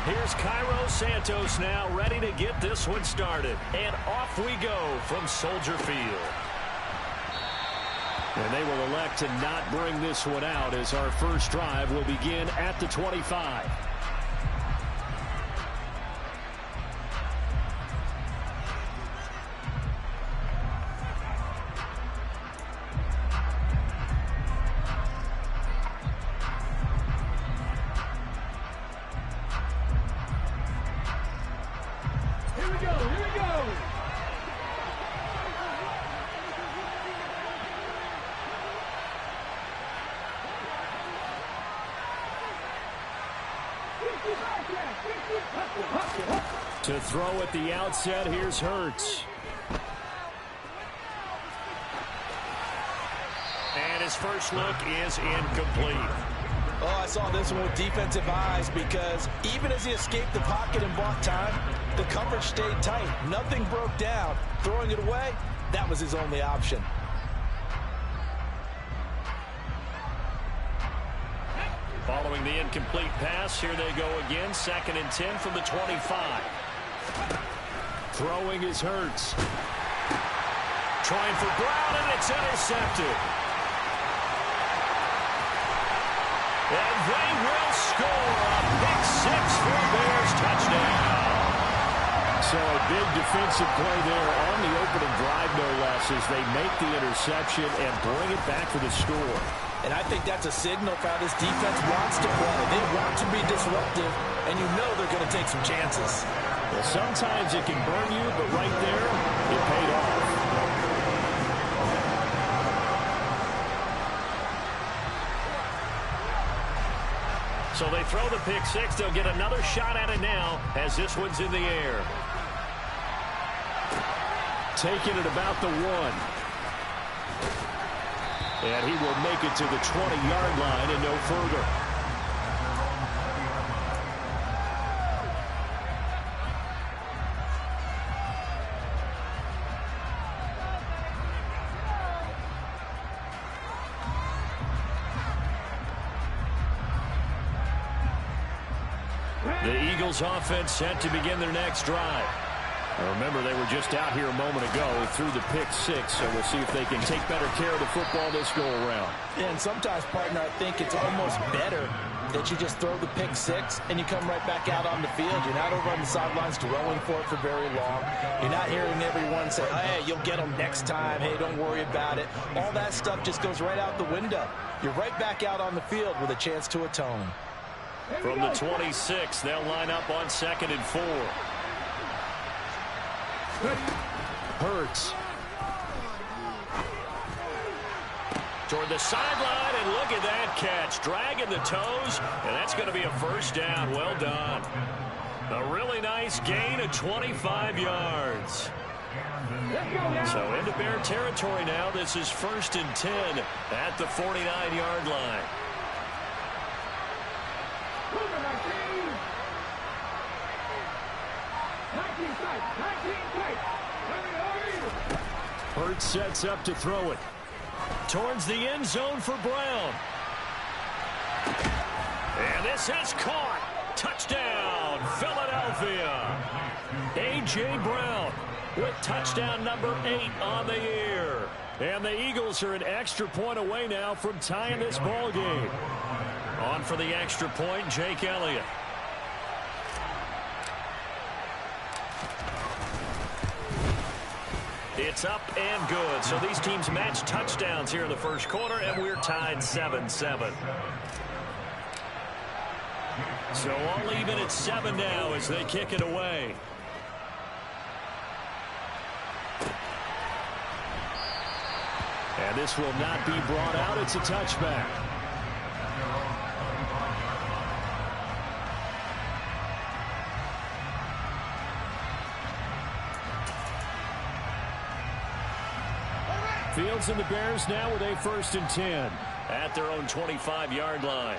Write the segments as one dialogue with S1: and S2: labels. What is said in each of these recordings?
S1: Here's Cairo Santos now ready to get this one started. And off we go from Soldier Field. And they will elect to not bring this one out as our first drive will begin at the 25. To throw at the outset, here's Hurts. And his first look is incomplete.
S2: Oh, I saw this one with defensive eyes because even as he escaped the pocket and bought time, the coverage stayed tight. Nothing broke down. Throwing it away, that was his only option.
S1: Following the incomplete pass, here they go again. 2nd and 10 from the 25. Throwing is Hurts. Trying for Brown, and it's intercepted. And they will score a pick six for a Bears touchdown. So a big defensive play there on the opening drive, no less, as they make the interception and bring it back for the score.
S2: And I think that's a signal for how this defense wants to play. They want to be disruptive, and you know they're going to take some chances.
S1: Well, sometimes it can burn you, but right there, it paid off. So they throw the pick six. They'll get another shot at it now as this one's in the air. Taking it about the 1. And he will make it to the 20-yard line and no further. The Eagles offense set to begin their next drive. Remember, they were just out here a moment ago through the pick six, so we'll see if they can take better care of the football this go-around.
S2: And sometimes, partner, I think it's almost better that you just throw the pick six and you come right back out on the field. You're not over on the sidelines dwelling for it for very long. You're not hearing everyone say, hey, you'll get them next time. Hey, don't worry about it. All that stuff just goes right out the window. You're right back out on the field with a chance to atone.
S1: From the 26, they'll line up on 2nd and 4. Hurts. Toward the sideline, and look at that catch. Dragging the toes, and that's going to be a first down. Well done. A really nice gain of 25 yards. So into Bear territory now. This is 1st and 10 at the 49-yard line. Hurts sets up to throw it. Towards the end zone for Brown. And this is caught. Touchdown, Philadelphia. A.J. Brown with touchdown number 8 on the year. And the Eagles are an extra point away now from tying this ball game. On for the extra point, Jake Elliott. It's up and good. So these teams match touchdowns here in the first quarter, and we're tied 7-7. So all even at 7 now as they kick it away. And this will not be brought out. It's a touchback. Fields and the Bears now with a 1st and 10 at their own 25-yard line.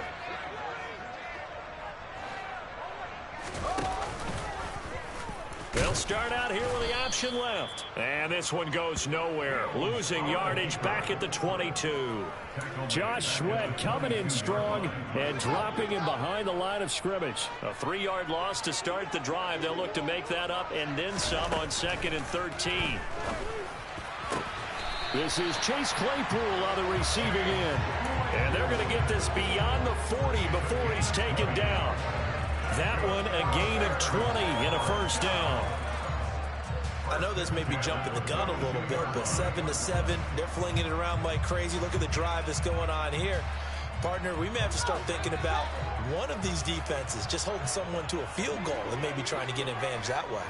S1: They'll start out here with the option left. And this one goes nowhere. Losing yardage back at the 22.
S3: Josh Sweat coming in strong and dropping him behind the line of scrimmage.
S1: A 3-yard loss to start the drive. They'll look to make that up and then some on 2nd and 13.
S3: This is Chase Claypool on the receiving end.
S1: And they're going to get this beyond the 40 before he's taken down. That one a gain of 20 and a first down.
S2: I know this may be jumping the gun a little bit, but 7-7, they're flinging it around like crazy. Look at the drive that's going on here. Partner, we may have to start thinking about one of these defenses just holding someone to a field goal and maybe trying to get an advantage that way.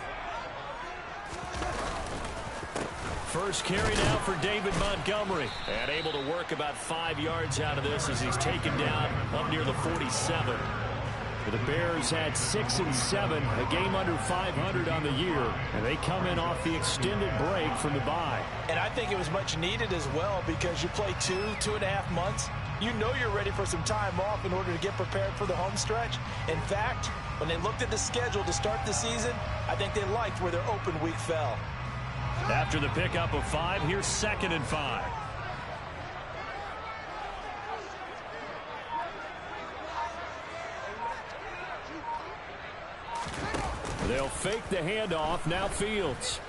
S1: First carry now for David Montgomery. And able to work about 5 yards out of this as he's taken down up near the 47.
S3: The Bears had 6 and 7, a game under 500 on the year, and they come in off the extended break from the bye.
S2: And I think it was much needed as well because you play 2.5 months. You know you're ready for some time off in order to get prepared for the home stretch. In fact, when they looked at the schedule to start the season, I think they liked where their open week fell.
S1: After the pickup of 5, here's 2nd and 5.
S3: They'll fake the handoff. Now Fields.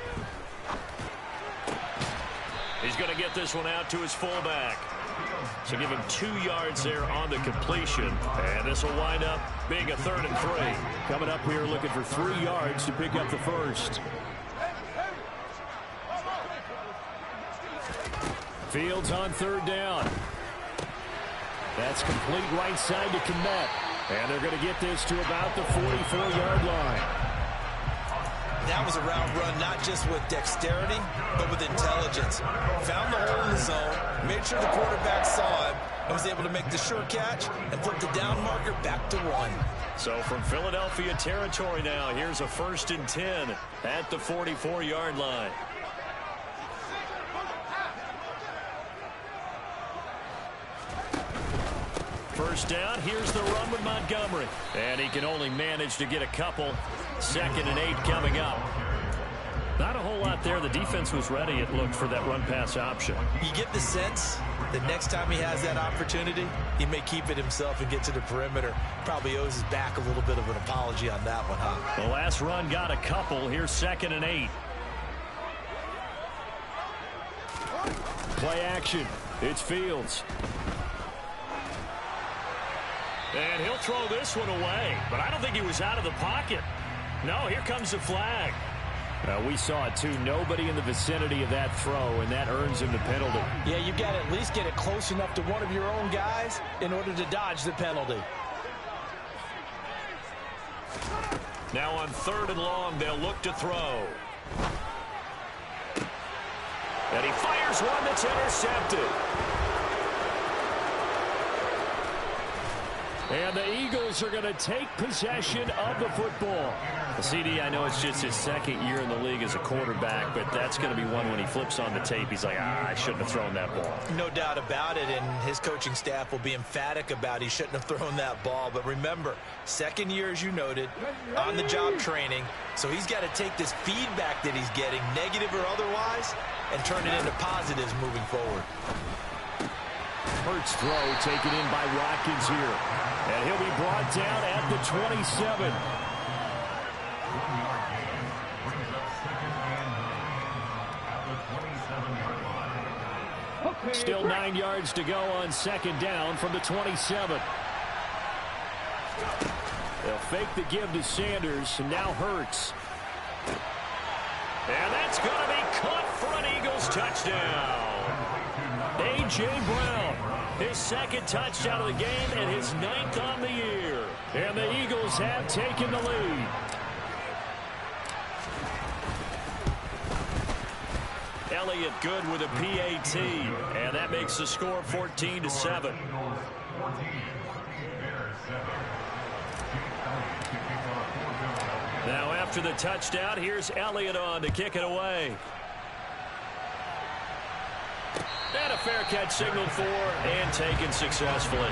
S1: He's going to get this one out to his fullback. So give him 2 yards there on the completion. And this will wind up being a 3rd and 3.
S3: Coming up here looking for 3 yards to pick up the first. Fields on 3rd down. That's complete right side to Kmet. And they're going to get this to about the 44-yard line.
S2: That was a route run not just with dexterity, but with intelligence. Found the hole in the zone, made sure the quarterback saw him, and was able to make the sure catch and flip the down marker back to 1.
S1: So from Philadelphia territory now, here's a 1st and 10 at the 44-yard line. First down, here's the run with Montgomery. And he can only manage to get a couple. 2nd and 8 coming up. Not a whole lot there. The defense was ready, it looked, for that run-pass option.
S2: You get the sense that next time he has that opportunity, he may keep it himself and get to the perimeter. Probably owes his back a little bit of an apology on that one, huh?
S1: The last run got a couple. Here's 2nd and 8.
S3: Play action. It's Fields.
S1: And he'll throw this one away. But I don't think he was out of the pocket. No, here comes the flag.
S3: We saw it, too. Nobody in the vicinity of that throw, and that earns him the penalty.
S2: Yeah, you've got to at least get it close enough to one of your own guys in order to dodge the penalty.
S1: Now on 3rd and long, they'll look to throw. And he fires one that's intercepted.
S3: And the Eagles are going to take possession of the football.
S1: CD, I know it's just his 2nd year in the league as a quarterback, but that's going to be one when he flips on the tape. He's like, I shouldn't have thrown that ball.
S2: No doubt about it, and his coaching staff will be emphatic about he shouldn't have thrown that ball. But remember, 2nd year, as you noted, on-the-job training, so he's got to take this feedback that he's getting, negative or otherwise, and turn it into positives moving forward.
S3: Hurts throw taken in by Watkins here. And he'll be brought down at the 27. Still 9 yards to go on 2nd down from the 27. They'll fake the give to Sanders, and now Hurts.
S1: And that's going to be caught for an Eagles touchdown. A.J. Brown, his 2nd touchdown of the game and his 9th on the year.
S3: And the Eagles have taken the lead.
S1: Elliott good with a PAT, and that makes the score 14-7. Now after the touchdown, here's Elliott on to kick it away. And a fair catch signaled for and taken successfully.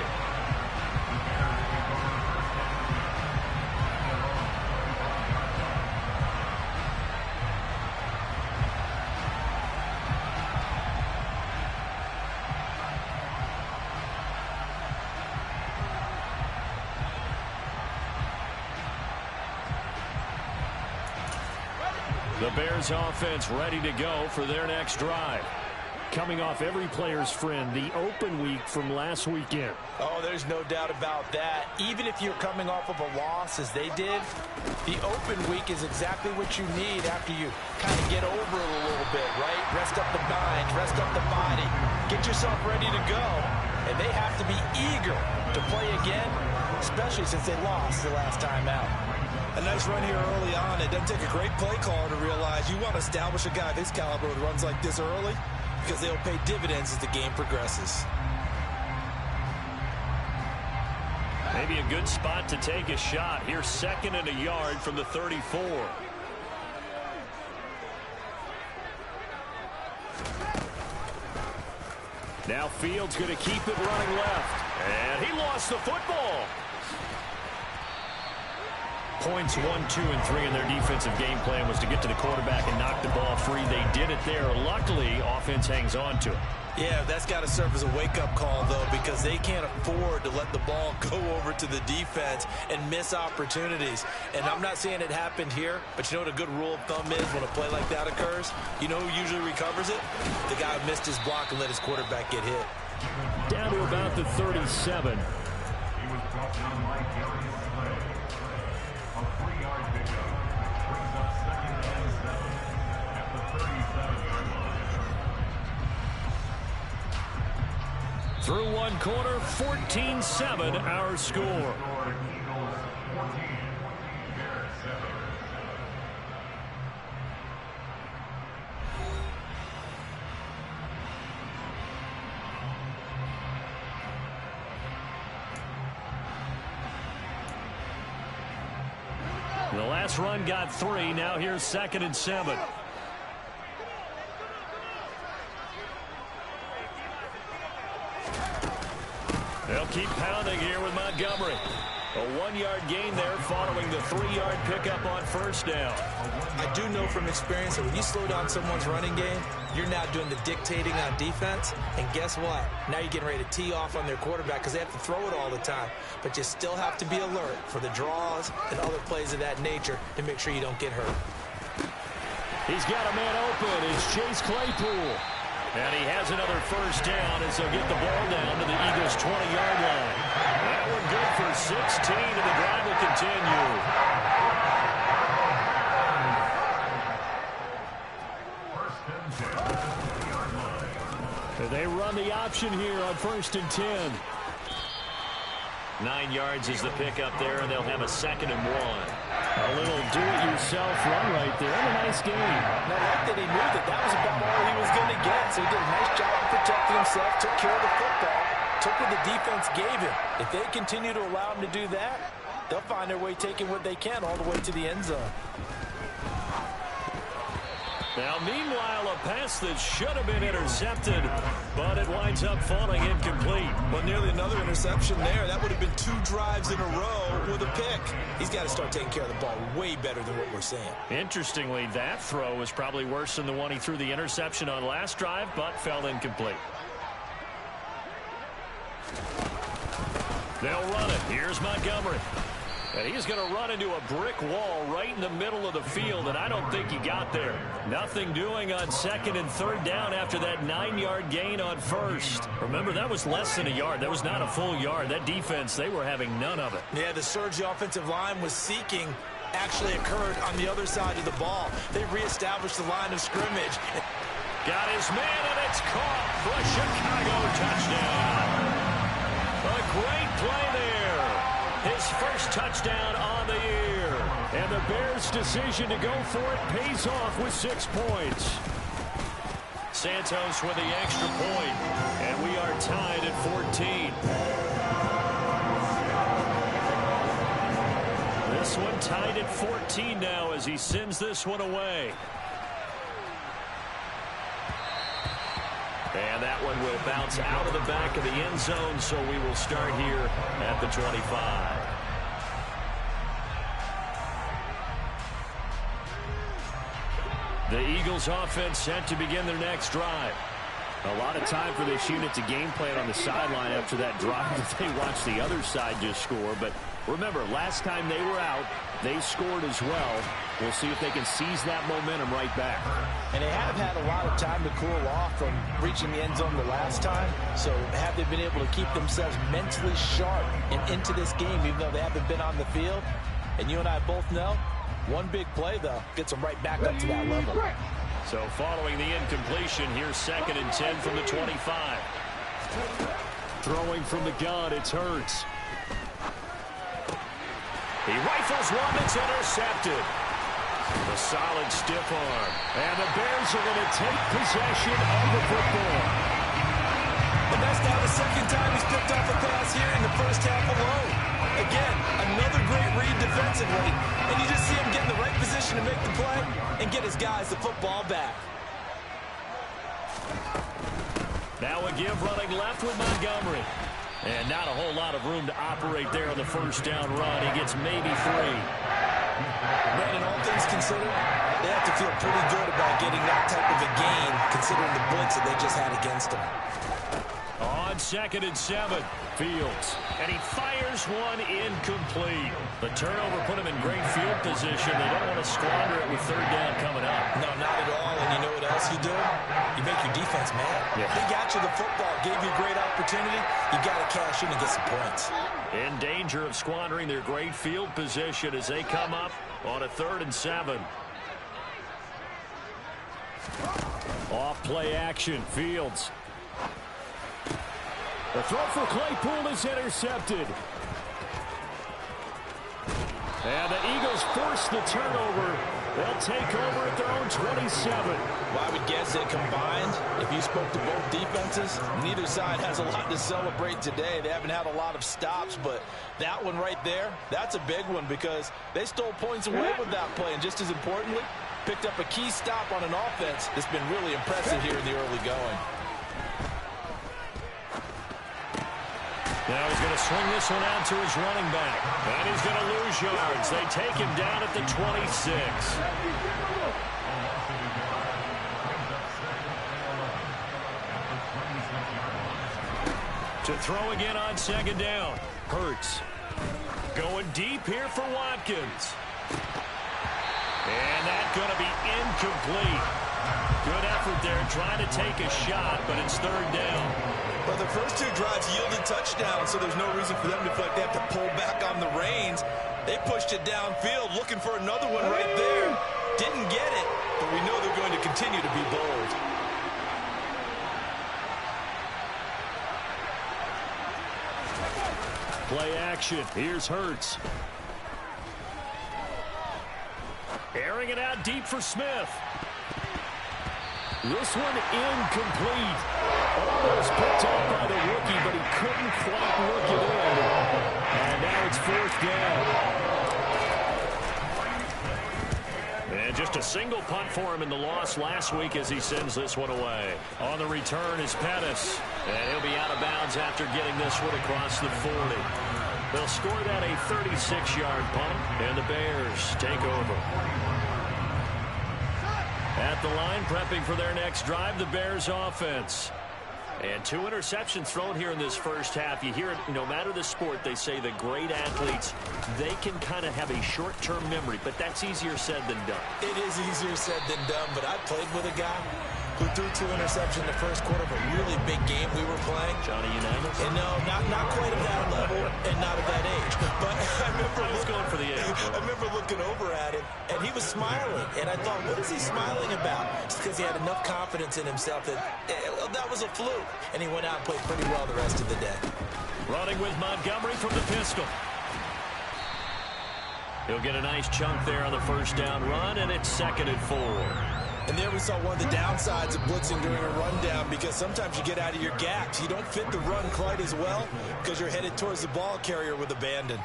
S1: The Bears offense ready to go for their next drive.
S3: Coming off every player's friend, the open week from last weekend.
S2: Oh, there's no doubt about that. Even if you're coming off of a loss as they did, the open week is exactly what you need after you kind of get over it a little bit, right? Rest up the mind, rest up the body, get yourself ready to go. And they have to be eager to play again, especially since they lost the last time out.
S4: A nice run here early on. It doesn't take a great play caller to realize you want to establish a guy of his caliber who runs like this early, because they'll pay dividends as the game progresses.
S1: Maybe a good spot to take a shot. Here's 2nd and a yard from the 34. Now Fields going to keep it running left. And he lost the football. Points 1, 2, and 3 in their defensive game plan was to get to the quarterback and knock the ball free. They did it there. Luckily, offense hangs on to it.
S4: Yeah, that's got to serve as a wake-up call, though, because they can't afford to let the ball go over to the defense and miss opportunities. And I'm not saying it happened here, but you know what a good rule of thumb is when a play like that occurs? You know who usually recovers it? The guy who missed his block and let his quarterback get hit.
S3: Down to about the 37.
S1: Through one quarter, 14-7 our score. The last run got 3. Now here's 2nd and 7. They'll keep pounding here with Montgomery. A 1-yard gain there following the 3-yard pickup on 1st down.
S4: I do know from experience that when you slow down someone's running game, you're now doing the dictating on defense. And guess what? Now you're getting ready to tee off on their quarterback because they have to throw it all the time. But you still have to be alert for the draws and other plays of that nature to make sure you don't get hurt.
S1: He's got a man open. It's Chase Claypool. And he has another 1st down as they'll get the ball down to the Eagles' 20-yard line. That one good for 16, and the drive will continue.
S3: They run the option here on 1st and 10.
S1: 9 yards is the pickup there, and they'll have a 2nd and 1.
S3: A little do-it-yourself run right there. And a nice game.
S2: I like that he knew that was about all he was going to get. So he did a nice job of protecting himself, took care of the football, took what the defense gave him. If they continue to allow him to do that, they'll find their way taking what they can all the way to the end zone.
S1: Now, meanwhile, a pass that should have been intercepted, but it winds up falling incomplete.
S4: Well, nearly another interception there. That would have been 2 drives in a row with a pick. He's got to start taking care of the ball way better than what we're seeing.
S1: Interestingly, that throw was probably worse than the one he threw the interception on last drive, but fell incomplete. They'll run it. Here's Montgomery. And he's going to run into a brick wall right in the middle of the field, and I don't think he got there. Nothing doing on 2nd and 3rd down after that 9-yard gain on 1st. Remember, that was less than a yard. That was not a full yard. That defense, they were having none of it.
S4: Yeah, the surge the offensive line was seeking actually occurred on the other side of the ball. They reestablished the line of scrimmage.
S1: Got his man, and it's caught for a Chicago touchdown. A great play there. His first touchdown on the year. And the Bears' decision to go for it pays off with 6 points. Santos with the extra point, and we are tied at 14. This one tied at 14 now as he sends this one away. And that one will bounce out of the back of the end zone, so we will start here at the 25. The Eagles offense set to begin their next drive.
S3: A lot of time for this unit to game plan on the sideline after that drive that they watched the other side just score. But remember, last time they were out, they scored as well. We'll see if they can seize that momentum right back.
S2: And they have had a lot of time to cool off from reaching the end zone the last time. So have they been able to keep themselves mentally sharp and into this game, even though they haven't been on the field? And you and I both know, one big play, though, gets them right back up to that level.
S1: So following the incompletion, here's 2nd and 10 from the 25.
S3: Throwing from the gun, it's Hurts.
S1: He rifles one that's intercepted. A solid stiff arm. And the Bears are going to take possession of the football.
S4: And that's now the 2nd time he's picked off a pass here in the first half alone. Again, another great read defensively. And you just see him get in the right position to make the play and get his guys the football back.
S1: Now a give running left with Montgomery. And not a whole lot of room to operate there on the first down run. He gets maybe 3.
S4: Brandon, all things considered, they have to feel pretty good about getting that type of a gain, considering the blitz that they just had against them.
S1: On 2nd and 7, Fields. And he fires one incomplete. The turnover put him in great field position. They don't want to squander it with 3rd down coming up.
S4: No, not at all. And you know what else you do? You make your defense mad.
S1: Yeah.
S4: They got you the football, gave you a great opportunity. You got to cash in and get some points.
S1: In danger of squandering their great field position as they come up on a 3rd and 7.
S3: Off play action, Fields. The throw for Claypool is intercepted. And the Eagles force the turnover. They'll take over at their own 27.
S2: Well, I would guess that combined, if you spoke to both defenses, neither side has a lot to celebrate today. They haven't had a lot of stops, but that one right there, that's a big one because they stole points away with that play. And just as importantly, picked up a key stop on an offense that's been really impressive here in the early going.
S1: Now he's going to swing this one out to his running back. And he's going to lose yards. They take him down at the 26. To throw again on 2nd down. Hurts. Going deep here for Watkins. And that's going to be incomplete. Good effort there trying to take a shot, but it's 3rd down.
S4: Well, the first 2 drives yielded touchdowns, so there's no reason for them to feel like they have to pull back on the reins. They pushed it downfield, looking for another one right there. Didn't get it, but we know they're going to continue to be bold.
S3: Play action. Here's Hurts.
S1: Airing it out deep for Smith.
S3: This one incomplete. Almost picked off by the rookie, but he couldn't quite work it in. And now it's 4th down.
S1: And just a single punt for him in the loss last week as he sends this one away. On the return is Pettis. And he'll be out of bounds after getting this one across the 40. They'll score that a 36-yard punt, and the Bears take over. At the line, prepping for their next drive, the Bears offense. And 2 interceptions thrown here in this first half. You hear it, no matter the sport, they say the great athletes, they can kind of have a short-term memory, but that's easier said than done.
S4: It is easier said than done, but I played with a guy who threw 2 interceptions in the first quarter of a really big game we were playing.
S1: Johnny Unitas?
S4: And no, not quite at that level and not at that age. But I
S1: was going for the age.
S4: I remember looking over at him, and he was smiling. And I thought, what is he smiling about? Just because he had enough confidence in himself that that was a fluke. And he went out and played pretty well the rest of the day.
S1: Running with Montgomery from the pistol. He'll get a nice chunk there on the first down run, and it's 2nd and 4.
S4: And there we saw one of the downsides of blitzing during a rundown because sometimes you get out of your gaps. You don't fit the run quite as well because you're headed towards the ball carrier with abandon.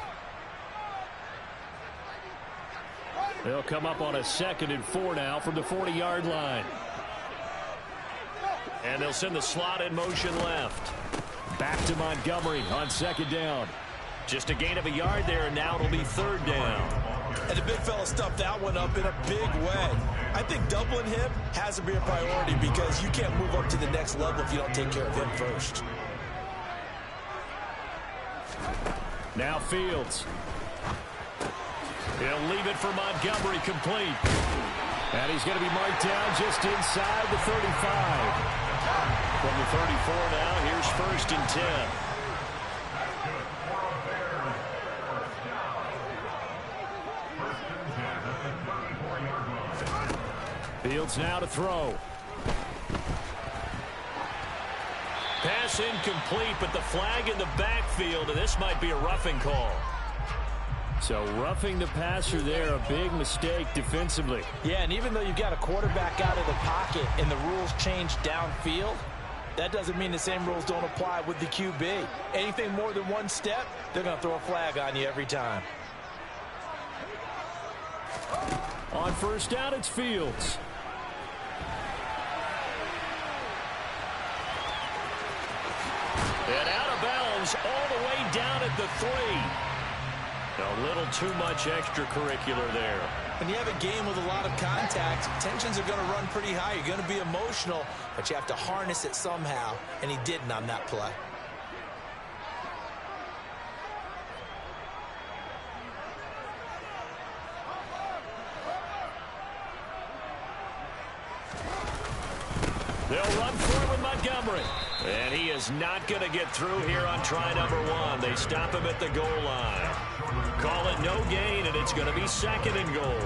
S3: They'll come up on a 2nd and 4 now from the 40-yard line.
S1: And they'll send the slot in motion left.
S3: Back to Montgomery on 2nd down.
S1: Just a gain of a yard there, and now it'll be 3rd down.
S4: And the big fella stuffed that one up in a big way. I think doubling him has to be a priority because you can't move up to the next level if you don't take care of him first.
S1: Now Fields. He'll leave it for Montgomery complete. And he's going to be marked down just inside the 35. From the 34 now, here's 1st and 10. Fields now to throw. Pass incomplete, but the flag in the backfield, and this might be a roughing call. So roughing the passer there, a big mistake defensively.
S2: Yeah, and even though you've got a quarterback out of the pocket and the rules change downfield, that doesn't mean the same rules don't apply with the QB. Anything more than one step, they're going to throw a flag on you every time.
S1: On 1st down, it's Fields. And out of bounds all the way down at the 3. A little too much extracurricular there.
S4: When you have a game with a lot of contact, tensions are going to run pretty high. You're going to be emotional, but you have to harness it somehow, and he didn't on that play.
S1: They'll run for it with Montgomery. And he is not going to get through here on try number 1. They stop him at the goal line. Call it no gain, and it's going to be 2nd and goal.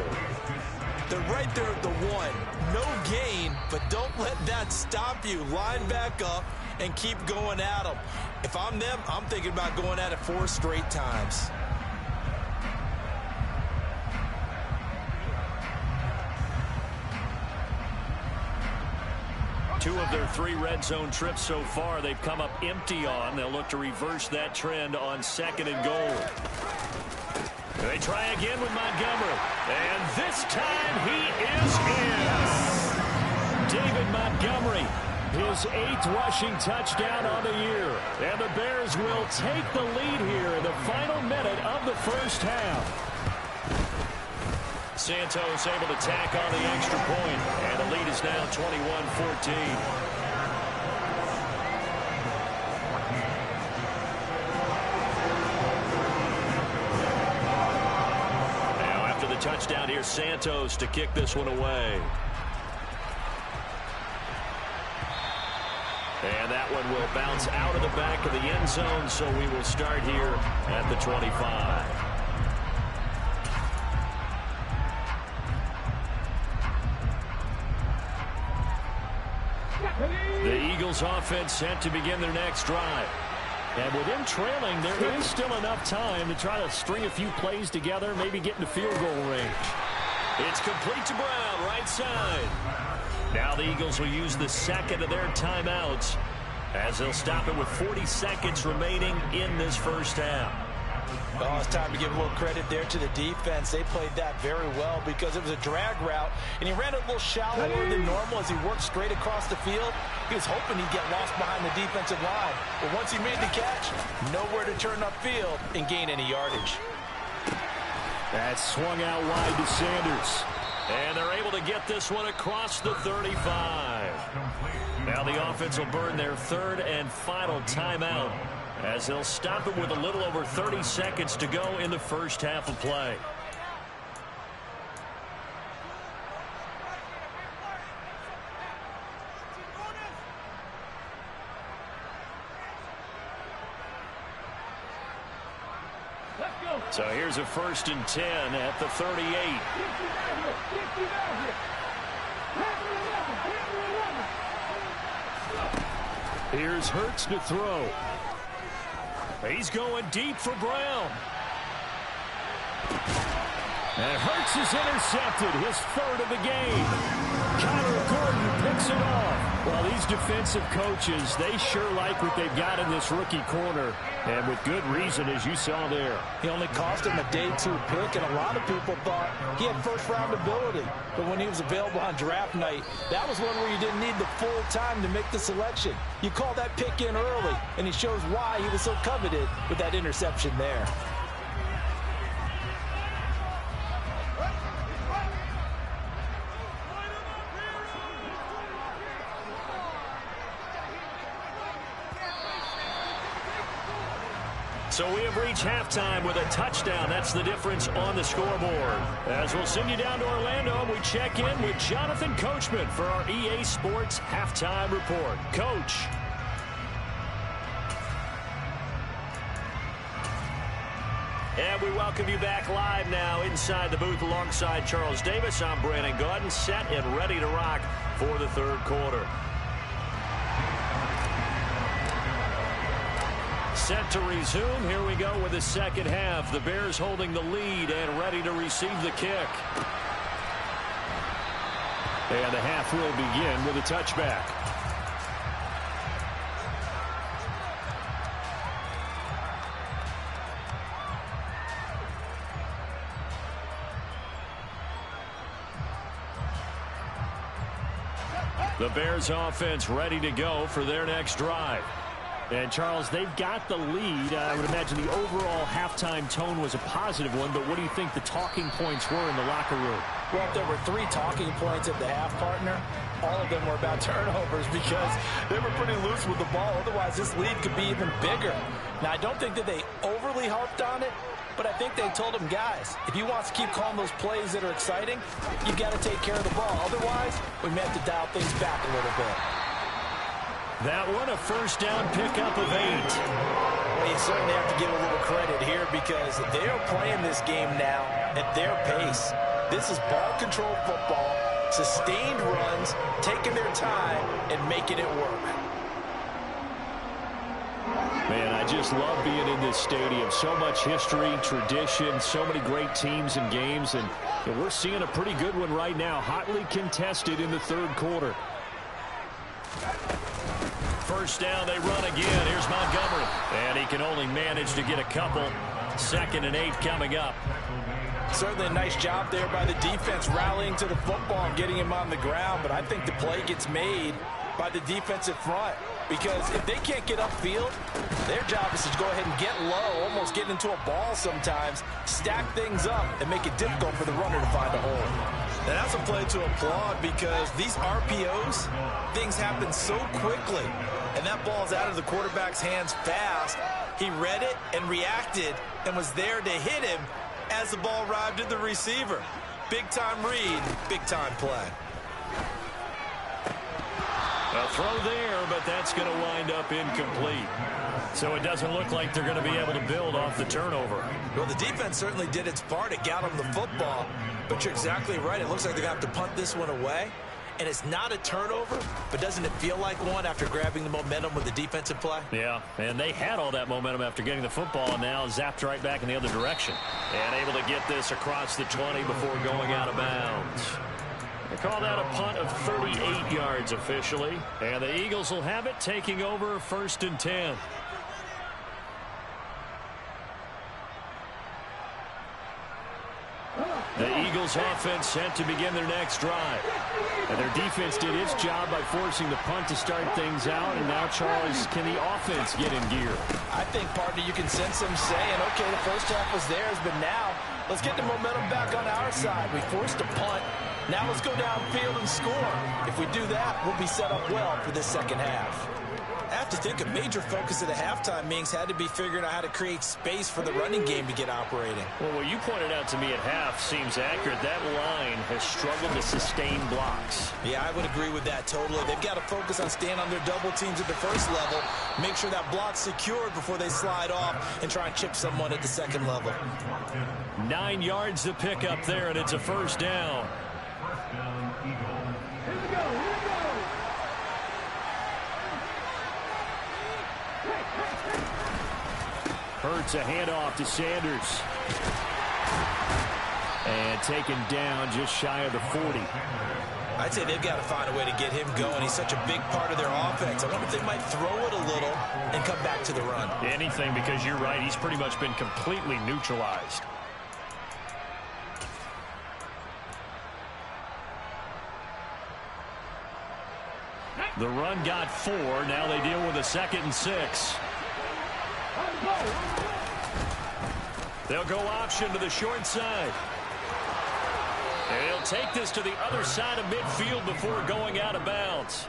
S4: They're right there at the 1. No gain, but don't let that stop you. Line back up and keep going at them. If I'm them, I'm thinking about going at it 4 straight times.
S1: Two of their 3 red zone trips so far, they've come up empty on. They'll look to reverse that trend on 2nd and goal. They try again with Montgomery. And this time he is in. David Montgomery, his 8th rushing touchdown on the year. And the Bears will take the lead here in the final minute of the 1st half. Santos able to tack on the extra point, and the lead is now 21-14. Now after the touchdown, here's Santos to kick this one away. And that one will bounce out of the back of the end zone, so we will start here at the 25. The Eagles offense set to begin their next drive. And with them trailing, there is still enough time to try to string a few plays together, maybe get into field goal range. It's complete to Brown, right side. Now the Eagles will use the 2nd of their timeouts as they'll stop it with 40 seconds remaining in this 1st half.
S2: Oh, it's time to give a little credit there to the defense. They played that very well because it was a drag route, and he ran a little shallower than normal as he worked straight across the field. He was hoping he'd get lost behind the defensive line. But once he made the catch, nowhere to turn upfield and gain any yardage.
S1: That swung out wide to Sanders. And they're able to get this one across the 35. Now the offense will burn their 3rd and final timeout, as they'll stop it with a little over 30 seconds to go in the 1st half of play. So here's a 1st and 10 at the 38. Here's Hurts to throw. He's going deep for Brown. And Hurts is intercepted, his 3rd of the game. Kyler Gordon picks it off. Well, these defensive coaches, they sure like what they've got in this rookie corner. And with good reason, as you saw there.
S2: He only cost him a day 2 pick, and a lot of people thought he had 1st-round ability. But when he was available on draft night, that was one where you didn't need the full time to make the selection. You call that pick in early, and he shows why he was so coveted with that interception there.
S1: So we have reached halftime with a touchdown. That's the difference on the scoreboard. As we'll send you down to Orlando, we check in with Jonathan Coachman for our EA Sports Halftime Report. Coach. And we welcome you back live now inside the booth alongside Charles Davis. I'm Brandon Gaudin, set and ready to rock for the third quarter. Set to resume. Here we go with the second half. The Bears holding the lead and ready to receive the kick. And the half will begin with a touchback. The Bears offense ready to go for their next drive. And, Charles, they've got the lead. I would imagine the overall halftime tone was a positive one, but what do you think the talking points were in the locker room?
S2: Well, there were 3 talking points at the half, partner. All of them were about turnovers because they were pretty loose with the ball. Otherwise, this lead could be even bigger. Now, I don't think that they overly harped on it, but I think they told them, guys, if you want to keep calling those plays that are exciting, you've got to take care of the ball. Otherwise, we may have to dial things back a little bit.
S1: That one, a first down pickup of 8.
S2: Well, you certainly have to give a little credit here because they're playing this game now at their pace. This is ball control football, sustained runs, taking their time, and making it work.
S1: Man, I just love being in this stadium. So much history, tradition, so many great teams and games, and we're seeing a pretty good one right now, hotly contested in the third quarter. First down, they run again. Here's Montgomery. And he can only manage to get a couple. 2nd and 8 coming up.
S2: Certainly a nice job there by the defense rallying to the football and getting him on the ground. But I think the play gets made by the defensive front. Because if they can't get upfield, their job is to go ahead and get low, almost get into a ball sometimes, stack things up, and make it difficult for the runner to find a hole.
S4: And that's a play to applaud because these RPOs, things happen so quickly. And that ball's out of the quarterback's hands fast. He read it and reacted and was there to hit him as the ball arrived at the receiver. Big-time read, big-time play.
S1: A throw there, but that's going to wind up incomplete. So it doesn't look like they're going to be able to build off the turnover.
S4: Well, the defense certainly did its part. It got them the football. But you're exactly right. It looks like they're going to have to punt this one away. And it's not a turnover, but doesn't it feel like one after grabbing the momentum with the defensive play?
S1: Yeah, and they had all that momentum after getting the football, and now zapped right back in the other direction. And able to get this across the 20 before going out of bounds. They call that a punt of 38 yards officially. And the Eagles will have it, taking over 1st and 10. The Eagles offense set to begin their next drive. And their defense did its job by forcing the punt to start things out. And now, Charles, can the offense get in gear?
S2: I think, partner, you can sense them saying, okay, the first half was theirs, but now let's get the momentum back on our side. We forced a punt. Now let's go downfield and score. If we do that, we'll be set up well for this second half.
S4: I have to think a major focus of the halftime meetings had to be figuring out how to create space for the running game to get operating.
S1: Well, what you pointed out to me at half seems accurate. That line has struggled to sustain blocks.
S4: Yeah, I would agree with that totally. They've got to focus on staying on their double teams at the first level, make sure that block's secured before they slide off and try and chip someone at the second level.
S1: 9 yards to pick up there, and it's a first down. Hurts a handoff to Sanders. And taken down just shy of the 40.
S4: I'd say they've got to find a way to get him going. He's such a big part of their offense. I wonder if they might throw it a little and come back to the run.
S1: Anything, because you're right. He's pretty much been completely neutralized. The run got 4. Now they deal with a 2nd and 6. They'll go option to the short side. And he'll take this to the other side of midfield before going out of bounds.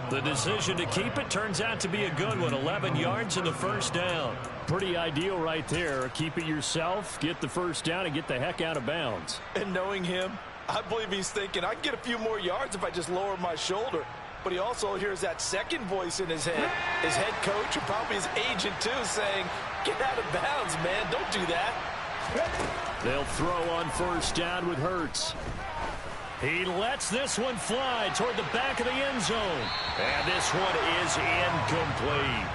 S1: The decision to keep it turns out to be a good one. 11 yards and the first down.
S3: Pretty ideal right there. Keep it yourself, get the first down, and get the heck out of bounds.
S2: And knowing him, I believe he's thinking, I can get a few more yards if I just lower my shoulder. But he also hears that second voice in his head. His head coach and probably his agent, too, saying, get out of bounds, man. Don't do that.
S3: They'll throw on first down with Hurts.
S1: He lets this one fly toward the back of the end zone. And this one is incomplete.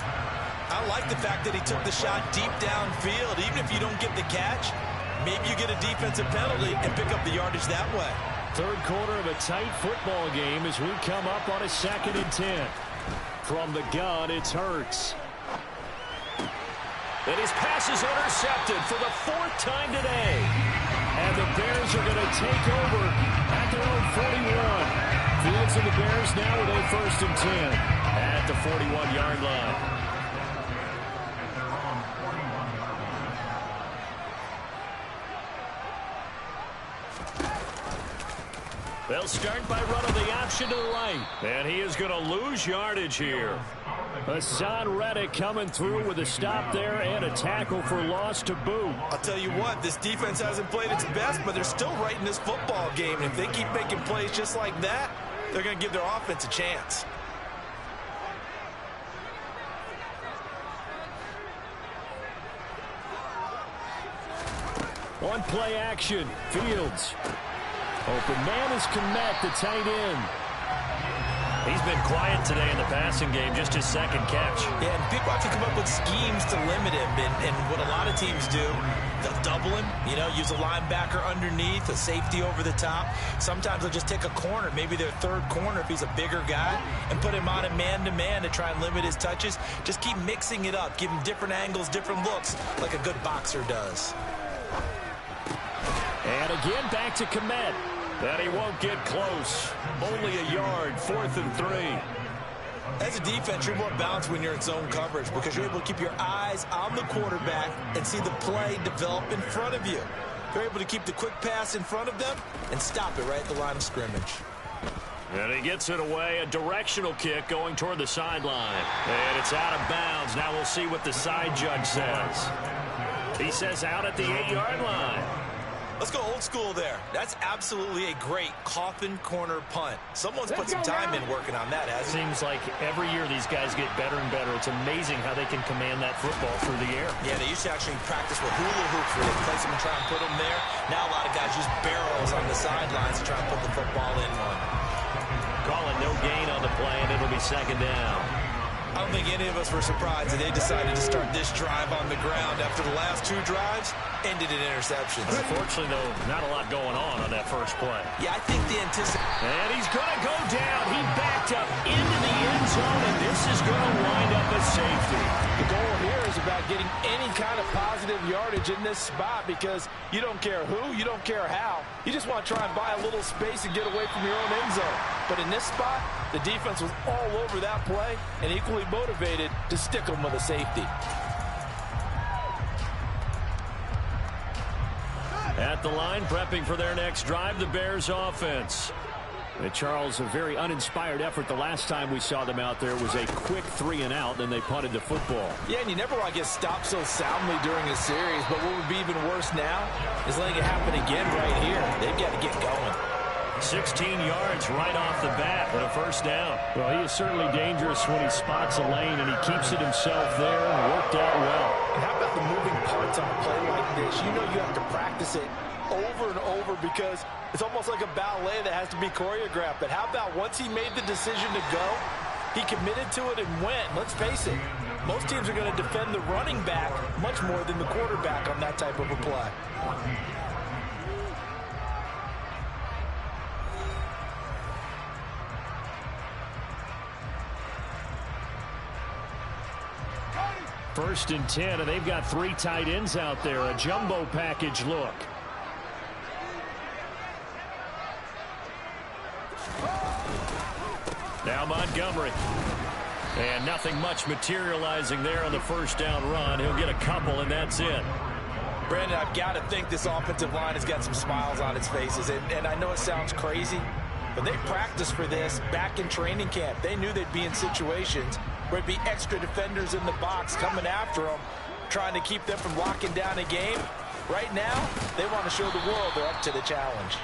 S4: I like the fact that he took the shot deep downfield. Even if you don't get the catch, maybe you get a defensive penalty and pick up the yardage that way.
S3: Third quarter of a tight football game as we come up on a 2nd and 10. From the gun, it's Hurts.
S1: And his pass is intercepted for the 4th time today.
S3: And the Bears are going to take over at their own 41. Fields and the Bears now with a 1st and 10
S1: at the 41-yard line. They'll start by running the option to the right. And he is going to lose yardage here.
S3: Hassan Reddick coming through with a stop there and a tackle for loss to boot.
S4: I'll tell you what, this defense hasn't played its best, but they're still right in this football game. And if they keep making plays just like that, they're going to give their offense a chance.
S3: On play action, Fields. Open man is Komet, the tight end.
S1: He's been quiet today in the passing game, just his 2nd catch.
S4: Yeah, and people have to come up with schemes to limit him. And what a lot of teams do, they'll double him, use a linebacker underneath, a safety over the top. Sometimes they'll just take a corner, maybe their 3rd corner if he's a bigger guy, and put him on a man-to-man to try and limit his touches. Just keep mixing it up, give him different angles, different looks, like a good boxer does.
S3: And again, back to Komet.
S1: That he won't get close. Only a yard, 4th and 3.
S4: As a defense, you're more balanced when you're in zone coverage because you're able to keep your eyes on the quarterback and see the play develop in front of you. You're able to keep the quick pass in front of them and stop it right at the line of scrimmage.
S1: And he gets it away, a directional kick going toward the sideline. And it's out of bounds. Now we'll see what the side judge says. He says out at the 8-yard line.
S4: Let's go old school there. That's absolutely a great coffin corner punt. Someone's put some time in working on that, hasn't it?
S1: Seems like every year these guys get better and better. It's amazing how they can command that football through the air.
S4: Yeah, they used to actually practice with hula hoops where they place them and try and put them there. Now a lot of guys use barrels on the sidelines to try and put the football in one.
S1: Calling no gain on the play, and it'll be 2nd down.
S4: I don't think any of us were surprised that they decided to start this drive on the ground after the last 2 drives ended in interceptions.
S1: Unfortunately, though, not a lot going on that first play.
S4: Yeah, I think the anticipation.
S1: And he's going to go down. He backed up into the end zone, and this is going to wind up a safety.
S2: The goal here is about getting any kind of positive yardage in this spot because you don't care who, you don't care how. You just want to try and buy a little space and get away from your own end zone. But in this spot, the defense was all over that play and equally motivated to stick them with a safety.
S1: At the line, prepping for their next drive, the Bears offense.
S3: And Charles, a very uninspired effort. The last time we saw them out there was a quick 3 and out, then they punted the football.
S2: Yeah, and you never want to get stopped so soundly during a series, but what would be even worse now is letting it happen again right here. They've got to get going.
S1: 16 yards right off the bat for a first down.
S3: Well, he is certainly dangerous when he spots a lane, and he keeps it himself there and worked out well.
S2: And how about the moving parts on a play like this? You know you have to practice it over and over because it's almost like a ballet that has to be choreographed. But how about once he made the decision to go, he committed to it and went. Let's face it, most teams are going to defend the running back much more than the quarterback on that type of a play.
S3: First and 10, and they've got 3 tight ends out there. A jumbo package look.
S1: Now Montgomery. And nothing much materializing there on the first down run. He'll get a couple, and that's it.
S2: Brandon, I've got to think this offensive line has got some smiles on its faces. And I know it sounds crazy, but they practiced for this back in training camp. They knew they'd be in situations where it'd be extra defenders in the box coming after them, trying to keep them from locking down a game. Right now, they want to show the world they're up to the challenge.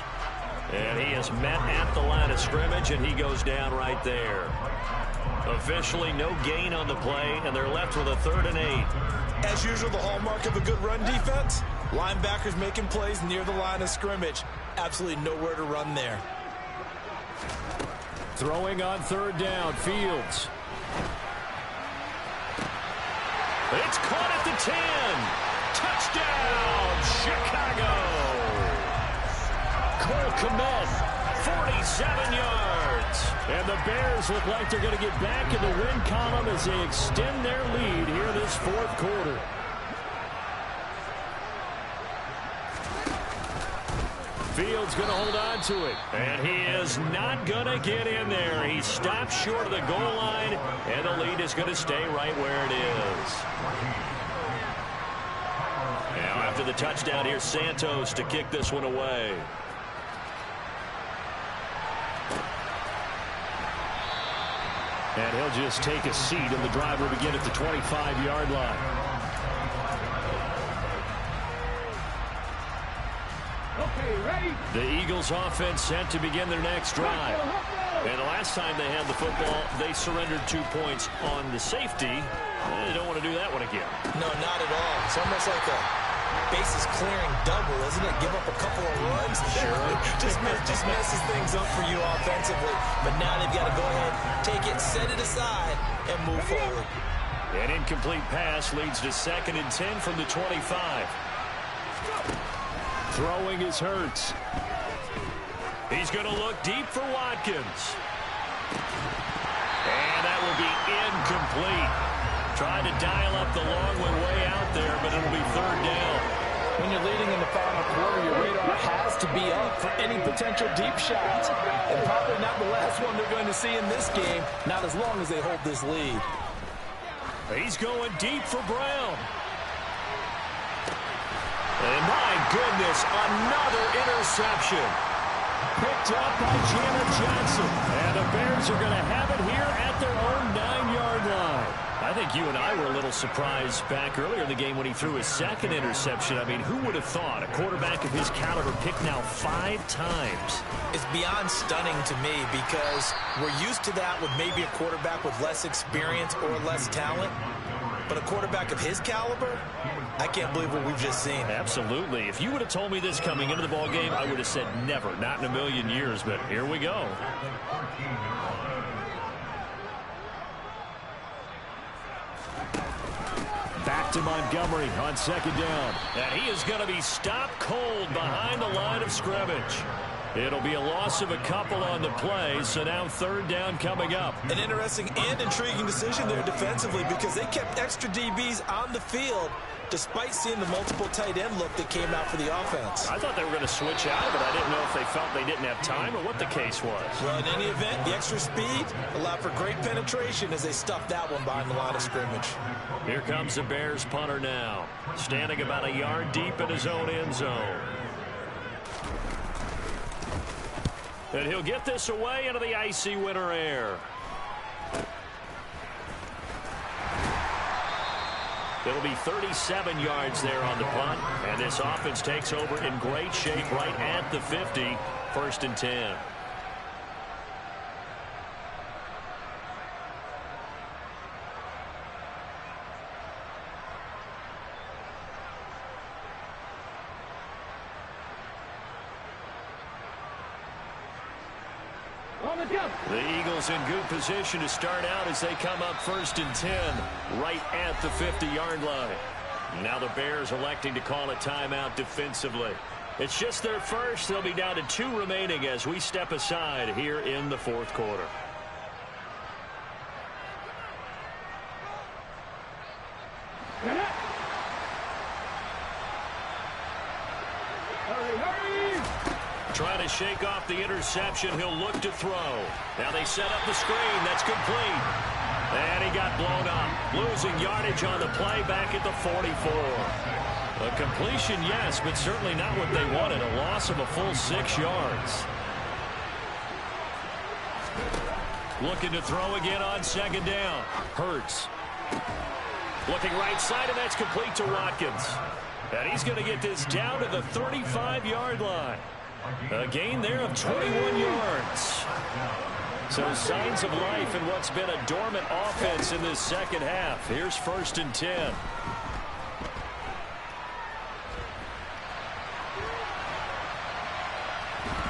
S1: And he is met at the line of scrimmage, and he goes down right there. Officially no gain on the play, and they're left with a 3rd and 8.
S4: As usual, the hallmark of a good run defense, linebackers making plays near the line of scrimmage. Absolutely nowhere to run there.
S1: Throwing on 3rd down, Fields. It's caught at the 10. Touchdown, Chicago. Cole Kmet, 47 yards. And the Bears look like they're going to get back in the win column as they extend their lead here this 4th quarter. Fields going to hold on to it. And he is not going to get in there. He stopped short of the goal line, and the lead is going to stay right where it is. Now after the touchdown, here's Santos to kick this one away. And he'll just take a seat, and the drive will begin at the 25-yard line.
S5: Okay, ready?
S1: The Eagles offense set to begin their next drive. And the last time they had the football, they surrendered 2 points on the safety. They don't want to do that one again.
S2: No, not at all. It's almost like a bases clearing double, isn't it? Give up a couple of runs.
S1: Sure.
S2: just messes things up for you offensively. But now they've got to go ahead, take it, set it aside, and move forward.
S1: An incomplete pass leads to 2nd and 10 from the 25. Throwing is Hurts. He's going to look deep for Watkins. And that will be incomplete. Trying to dial up the long one way out there, but it'll be 3rd down.
S2: When you're leading in the final quarter, your radar has to be up for any potential deep shots. And probably not the last one they're going to see in this game, not as long as they hold this lead.
S1: He's going deep for Brown. And my goodness, another interception. Picked up by Janet Johnson. And the Bears are going to have it here at their own 9-yard line. I think you and I were a little surprised back earlier in the game when he threw his 2nd interception. I mean, who would have thought a quarterback of his caliber picked now 5 times?
S2: It's beyond stunning to me because we're used to that with maybe a quarterback with less experience or less talent. But a quarterback of his caliber, I can't believe what we've just seen.
S1: Absolutely. If you would have told me this coming into the ball game, I would have said never, not in a million years. But here we go. Back to Montgomery on 2nd down. And he is going to be stopped cold behind the line of scrimmage. It'll be a loss of a couple on the play, so now 3rd down coming up.
S4: An interesting and intriguing decision there defensively because they kept extra DBs on the field despite seeing the multiple tight end look that came out for the offense.
S1: I thought they were going to switch out of it. I didn't know if they felt they didn't have time or what the case was.
S4: Well, in any event, the extra speed allowed for great penetration as they stuffed that one behind the line of scrimmage.
S1: Here comes the Bears punter now, standing about a yard deep in his own end zone. And he'll get this away into the icy winter air. It'll be 37 yards there on the punt. And this offense takes over in great shape right at the 50. 1st and 10. The Eagles in good position to start out as they come up 1st and 10 right at the 50-yard line. Now the Bears electing to call a timeout defensively. It's just their first. They'll be down to 2 remaining as we step aside here in the 4th quarter. Trying to shake off the interception. He'll look to throw. Now they set up the screen. That's complete. And he got blown up. Losing yardage on the play back at the 44. A completion, yes, but certainly not what they wanted. A loss of a full 6 yards. Looking to throw again on second down. Hurts. Looking right side, and that's complete to Watkins. And he's going to get this down to the 35-yard line. A gain there of 21 yards. So signs of life in what's been a dormant offense in this second half. Here's 1st and 10.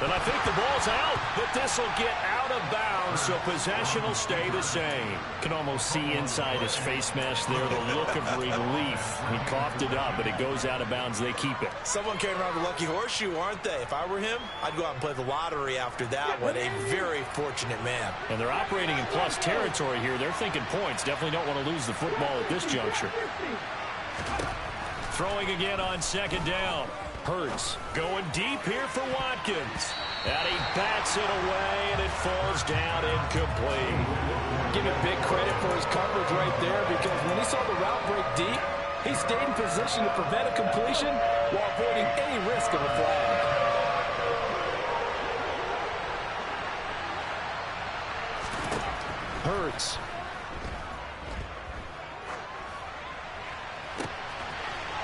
S1: And I think the ball's out, but this will get out of bounds, so possession will stay the same.
S3: Can almost see inside his face mask there the look of relief. He coughed it up, but it goes out of bounds. They keep it.
S4: Someone carrying around the lucky horseshoe, aren't they? If I were him, I'd go out and play the lottery after that one. A very fortunate man.
S3: And they're operating in plus territory here. They're thinking points. Definitely don't want to lose the football at this juncture.
S1: Throwing again on second down. Hurts going deep here for Watkins. And he bats it away, and it falls down incomplete.
S2: Give him big credit for his coverage right there, because when he saw the route break deep, he stayed in position to prevent a completion while avoiding any risk of a flag.
S3: Hurts.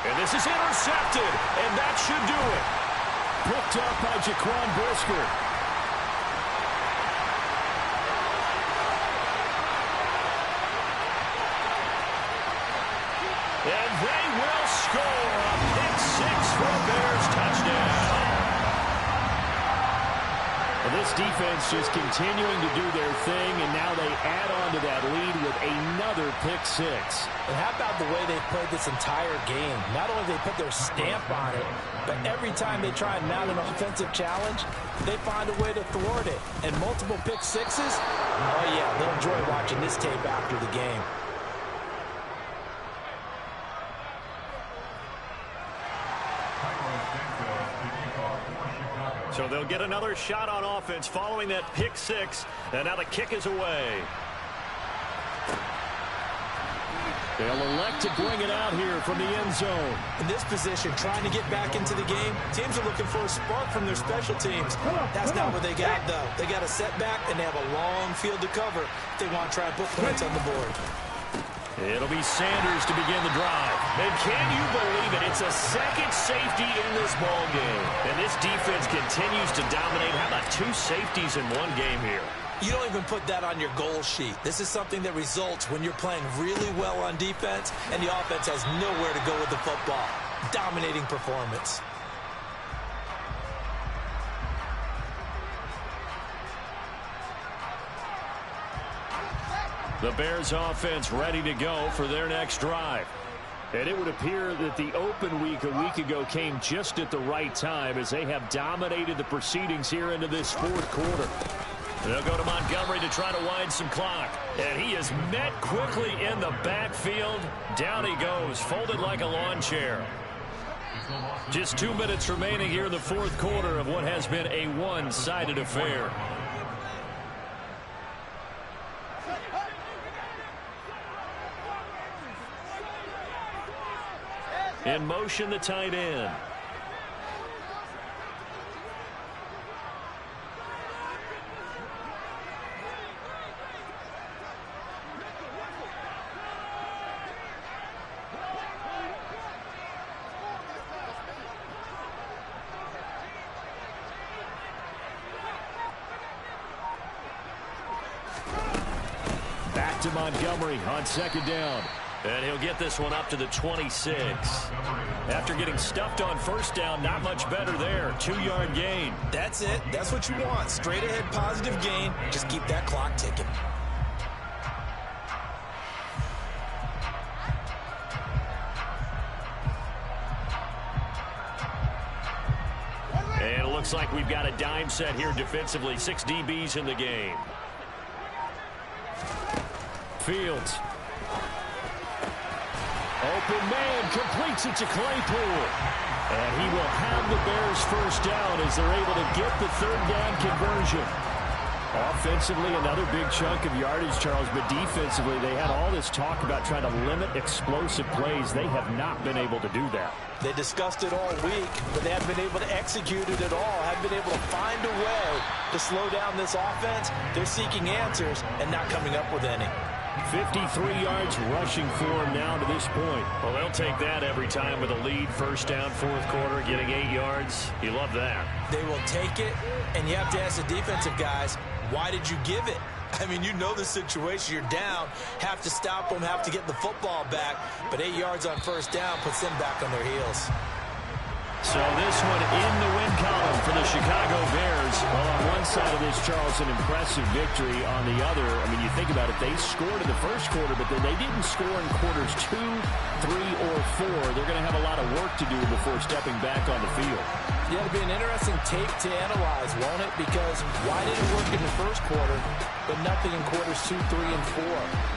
S1: And this is intercepted, and that should do it.
S3: Picked up by Jaquan Brisker.
S1: And they will score a pick 6 for the Bears. Touchdown.
S3: Well, this defense just continuing to do their thing, and now they add on to that lead with another pick 6.
S2: And how about the way they played this entire game? Not only they put their stamp on it, but every time they try and mount an offensive challenge, they find a way to thwart it. And multiple pick 6s, oh yeah, they'll enjoy watching this tape after the game.
S1: So they'll get another shot on offense following that pick 6, and now the kick is away.
S3: They'll elect to bring it out here from the end zone.
S4: In this position, trying to get back into the game, teams are looking for a spark from their special teams. That's not what they got, though. They got a setback, and they have a long field to cover if they want to try and put points on the board.
S1: It'll be Sanders to begin the drive. And can you believe it? It's a second safety in this ball game. And this defense continues to dominate. How about 2 safeties in one game here?
S4: You don't even put that on your goal sheet. This is something that results when you're playing really well on defense and the offense has nowhere to go with the football. Dominating performance.
S1: The Bears offense ready to go for their next drive.
S3: And it would appear that the open week a week ago came just at the right time as they have dominated the proceedings here into this 4th quarter.
S1: They'll go to Montgomery to try to wind some clock. And he is met quickly in the backfield. Down he goes, folded like a lawn chair. Just 2 minutes remaining here in the 4th quarter of what has been a one-sided affair. In motion, the tight end.
S3: Back to Montgomery on second down.
S1: And he'll get this one up to the 26. After getting stuffed on first down, not much better there. 2-yard gain.
S4: That's it. That's what you want. Straight ahead positive gain. Just keep that clock ticking.
S1: And it looks like we've got a dime set here defensively. 6 DBs in the game. Fields.
S3: Open man, completes it to Claypool. And he will have the Bears first down as they're able to get the 3rd down conversion. Offensively, another big chunk of yardage, Charles, but defensively, they had all this talk about trying to limit explosive plays. They have not been able to do that.
S2: They discussed it all week, but they haven't been able to execute it at all, haven't been able to find a way to slow down this offense. They're seeking answers and not coming up with any.
S3: 53 yards rushing for him now to this point.
S1: Well, they'll take that every time with a lead. First down, fourth quarter, getting 8 yards. You love that.
S4: They will take it, and you have to ask the defensive guys, why did you give it? I mean, you know the situation. You're down, have to stop them, have to get the football back, but 8 yards on first down puts them back on their heels.
S3: So this one in the win column for the Chicago Bears. Well, on one side of this, Charles, an impressive victory. On the other, I mean, you think about it, they scored in the first quarter, but then they didn't score in quarters 2, 3, or 4. They're going to have a lot of work to do before stepping back on the field.
S2: Yeah, it'll be an interesting tape to analyze, won't it? Because why did it work in the first quarter, but nothing in quarters 2, 3, and 4?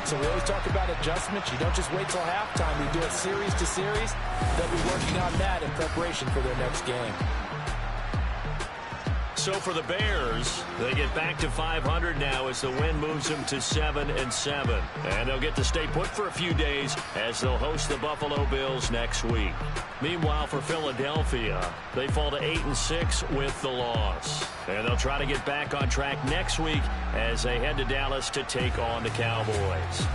S2: So we always talk about adjustments. You don't just wait till halftime. You do it series to series. They'll be working on that in preparation for their next game.
S1: So for the Bears, they get back to 500 now as the win moves them to 7-7. And they'll get to stay put for a few days as they'll host the Buffalo Bills next week. Meanwhile, for Philadelphia, they fall to 8-6 with the loss. And they'll try to get back on track next week as they head to Dallas to take on the Cowboys.